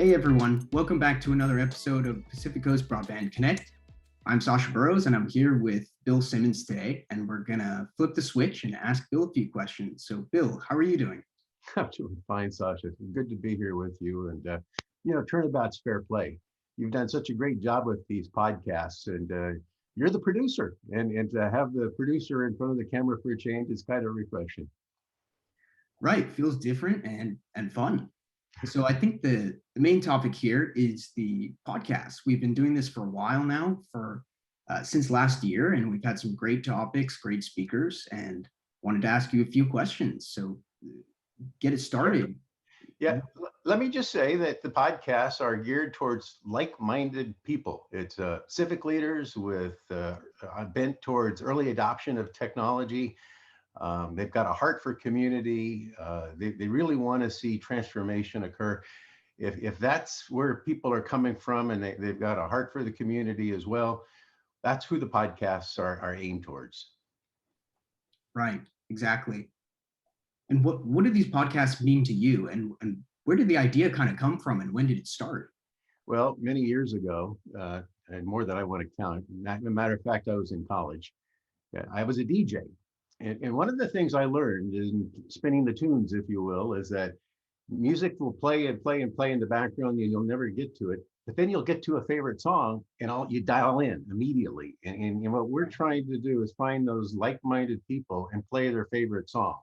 Hey everyone, welcome back to another episode of Pacific Coast Broadband Connect. I'm Sasha Burrows and I'm here with Bill Simmons today, and we're gonna flip the switch and ask Bill a few questions. So Bill, how are you doing? I'm doing fine, Sasha. Good to be here with you. And, turnabout's fair play. You've done such a great job with these podcasts, and you're the producer. And to have the producer in front of the camera for a change is kind of refreshing. Right, feels different and fun. So I think the main topic here is the podcast. We've been doing this for a while now, for since last year, and we've had some great topics, great speakers, and wanted to ask you a few questions. So get it started. Yeah, let me just say that the podcasts are geared towards like-minded people. It's civic leaders with bent towards early adoption of technology. They've got a heart for community. They really want to see transformation occur. If that's where people are coming from and they've got a heart for the community as well, that's who the podcasts are aimed towards. Right, exactly. And what do these podcasts mean to you? And where did the idea kind of come from, and when did it start? Well, many years ago, and more than I want to count. As a matter of fact, I was in college. Yeah, I was a DJ. And one of the things I learned in spinning the tunes, if you will, is that music will play and play and play in the background and you'll never get to it. But then you'll get to a favorite song and you dial in immediately. And what we're trying to do is find those like-minded people and play their favorite song.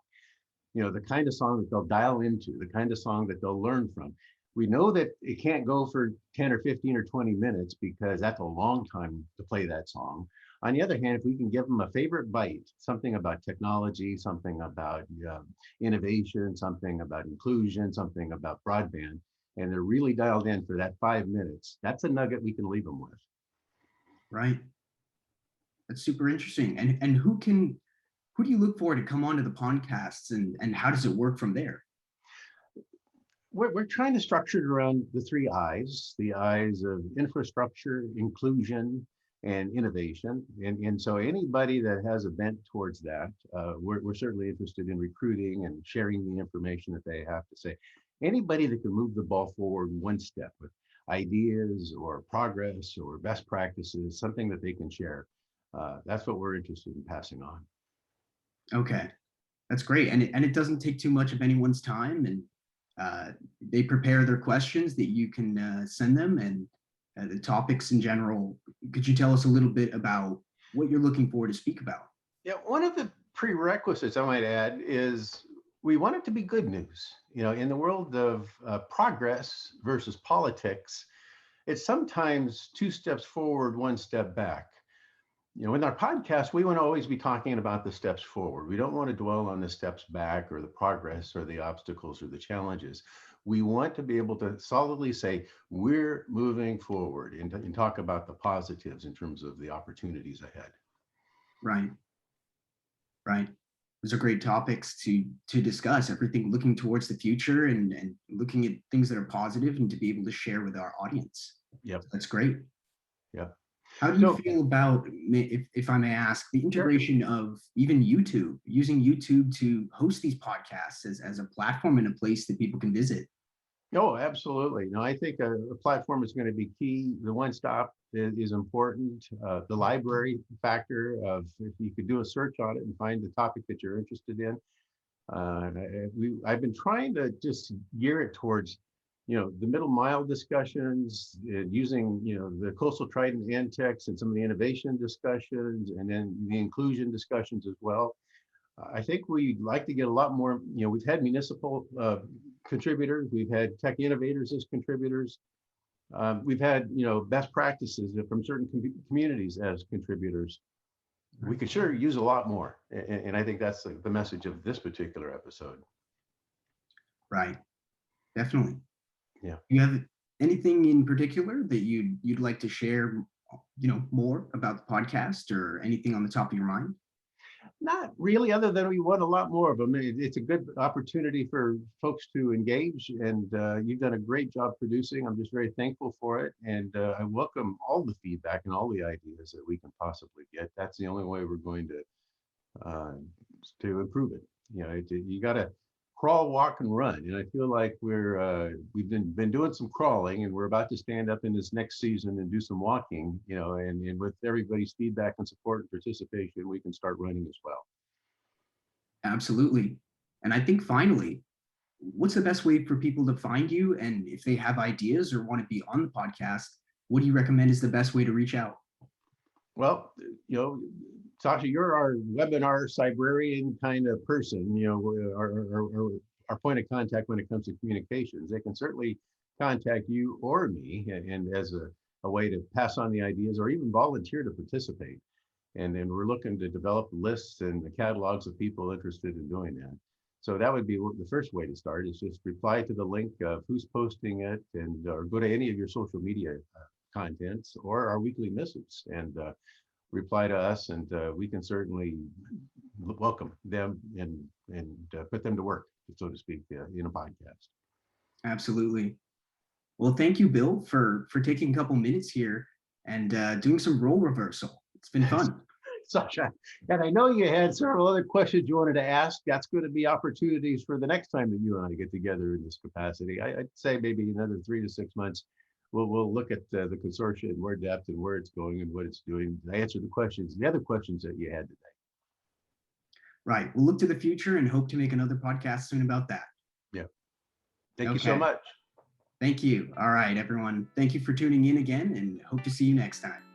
The kind of song that they'll dial into, the kind of song that they'll learn from. We know that it can't go for 10 or 15 or 20 minutes because that's a long time to play that song. On the other hand, if we can give them a favorite bite, something about technology, something about innovation, something about inclusion, something about broadband, and they're really dialed in for that 5 minutes, that's a nugget we can leave them with. Right. That's super interesting. And who do you look for to come onto the podcasts, and how does it work from there? We're trying to structure it around the three I's, the I's of infrastructure, inclusion, and innovation. And so anybody that has a bent towards that, we're certainly interested in recruiting and sharing the information that they have to say. Anybody that can move the ball forward one step with ideas or progress or best practices, something that they can share. That's what we're interested in passing on. Okay, that's great. And it doesn't take too much of anyone's time, and they prepare their questions that you can send them, and the topics in general. Could you tell us a little bit about what you're looking for to speak about? Yeah, one of the prerequisites I might add is we want it to be good news. In the world of progress versus politics, it's sometimes two steps forward, one step back. In our podcast, we want to always be talking about the steps forward. We don't want to dwell on the steps back or the progress or the obstacles or the challenges. We want to be able to solidly say, we're moving forward and talk about the positives in terms of the opportunities ahead. Right. Right. Those are great topics to discuss. Everything looking towards the future and looking at things that are positive and to be able to share with our audience. Yep. So that's great. Yep. How do you feel about, if I may ask, the integration of even YouTube, using YouTube to host these podcasts as a platform and a place that people can visit? Oh, absolutely. No, I think a platform is going to be key. The one-stop is important. The library factor of if you could do a search on it and find the topic that you're interested in. I've been trying to just gear it towards, the middle mile discussions, using, the coastal trident antics and some of the innovation discussions, and then the inclusion discussions as well. I think we'd like to get a lot more, we've had municipal contributors, we've had tech innovators as contributors. We've had, best practices from certain communities as contributors. We could sure use a lot more. And I think that's the message of this particular episode. Right. Definitely. Yeah. You have anything in particular that you'd like to share, more about the podcast, or anything on the top of your mind? Not really, other than we want a lot more of them. It's a good opportunity for folks to engage, and you've done a great job producing. I'm just very thankful for it, and I welcome all the feedback and all the ideas that we can possibly get. That's the only way we're going to improve it. You got to crawl, walk, and run. And I feel like we've been doing some crawling, and we're about to stand up in this next season and do some walking. And with everybody's feedback and support and participation, we can start running as well. Absolutely. And I think finally, what's the best way for people to find you? And if they have ideas or want to be on the podcast, what do you recommend is the best way to reach out? Well, Sasha, you're our webinar librarian kind of person, our point of contact when it comes to communications. They can certainly contact you or me and as a way to pass on the ideas or even volunteer to participate. And then we're looking to develop lists and the catalogs of people interested in doing that. So that would be the first way to start, is just reply to the link of who's posting it, and or go to any of your social media contents or our weekly missives and reply to us, and we can certainly welcome them and put them to work, so to speak, in a podcast. Absolutely. Well, thank you, Bill, for taking a couple minutes here and doing some role reversal. It's been fun. Sasha, and I know you had several other questions you wanted to ask. That's going to be opportunities for the next time that you and I get together in this capacity. I'd say maybe another 3 to 6 months. We'll look at the consortia in more depth and where it's going and what it's doing. I answered the other questions that you had today. Right. We'll look to the future and hope to make another podcast soon about that. Yeah. Thank you so much. Thank you. All right, everyone. Thank you for tuning in again, and hope to see you next time.